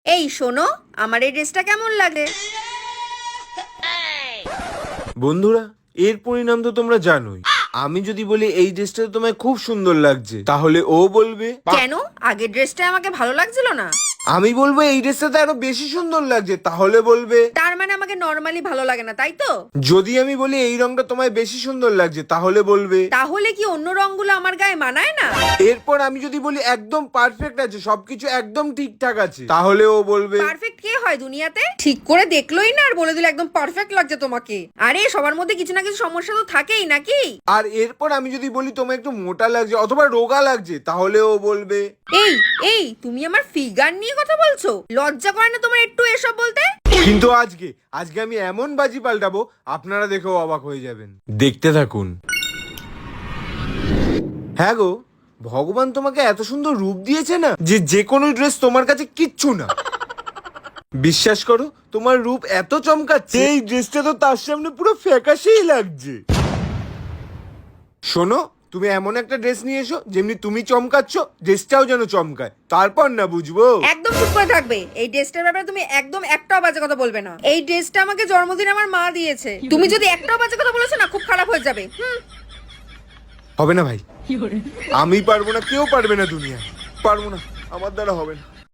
এই শোনো, আমার এই ড্রেসটা কেমন লাগে? বন্ধুরা, এর পরিণাম তো তোমরা জানোই। আমি যদি বলি এই ড্রেসটা তোমায় খুব সুন্দর লাগছে, তাহলে ও বলবে কেন? আগের ড্রেসটা আমাকে ভালো লাগছিল না? আমি বলবো এই ড্রেসটা তো আরো বেশি সুন্দর লাগছে, তাহলে বলবে তার মানে আমাকে নর্মালি ভালো লাগে না, তাই তো? যদি আমি বলি এই রংটা তোমায় বেশি সুন্দর লাগছে, তাহলে বলবে তাহলে কি অন্য রংগুলো আমার গায়ে মানায় না? এরপর আমি যদি বলি একদম পারফেক্ট আছে, সবকিছু একদম ঠিকঠাক আছে, তাহলে ও বলবে পারফেক্ট কে হয় দুনিয়াতে? ঠিক করে দেখলোই না আর বলে দিল একদম পারফেক্ট লাগছে তোমাকে। আরে সবার মধ্যে কিছু না কিছু সমস্যা তো থাকেই নাকি? আর এরপর আমি যদি বলি তোমায় একটু মোটা লাগছে অথবা রোগা লাগছে, তাহলে ও বলবে এই এই তুমি আমার ফিগার নিয়ে কথা বলছো? লজ্জা করে না তোমার একটু এসব বলতে? কিন্তু আজকে আজকে আমি এমন বাজি পাল্টাবো, আপনারা দেখেও অবাক হয়ে যাবেন। দেখতে থাকুন। হ্যাঁ গো, ভগবান তোমাকে এত সুন্দর রূপ দিয়েছে না, যে কোনো ড্রেস তোমার কাছে কিচ্ছু না। বিশ্বাস করো, তোমার রূপ এত চমকাচ্ছে এই ড্রেসটা তো তার সামনে পুরো ফ্যাকাশেই লাগছে। শোনো, তুমি এমন একটা ড্রেস নিয়ে এসো যেমনি তুমি চমকাচ্ছ, ড্রেসটাও যেন চমকায়, তারপর না বুঝবো। একদম চুপ করে থাকবে। এই ড্রেসটার ব্যাপারে তুমি একদম একটাও বাজে কথা বলবে না। এই ড্রেসটা আমাকে জন্মদিন আমার মা দিয়েছে। তুমি যদি একটাও বাজে কথা বলেছো না, খুব খারাপ হয়ে যাবে। হবে না ভাই, আমি পারবো না, কেউ পারবে না দুনিয়ায়, পারবো না, আমার দ্বারা হবে না।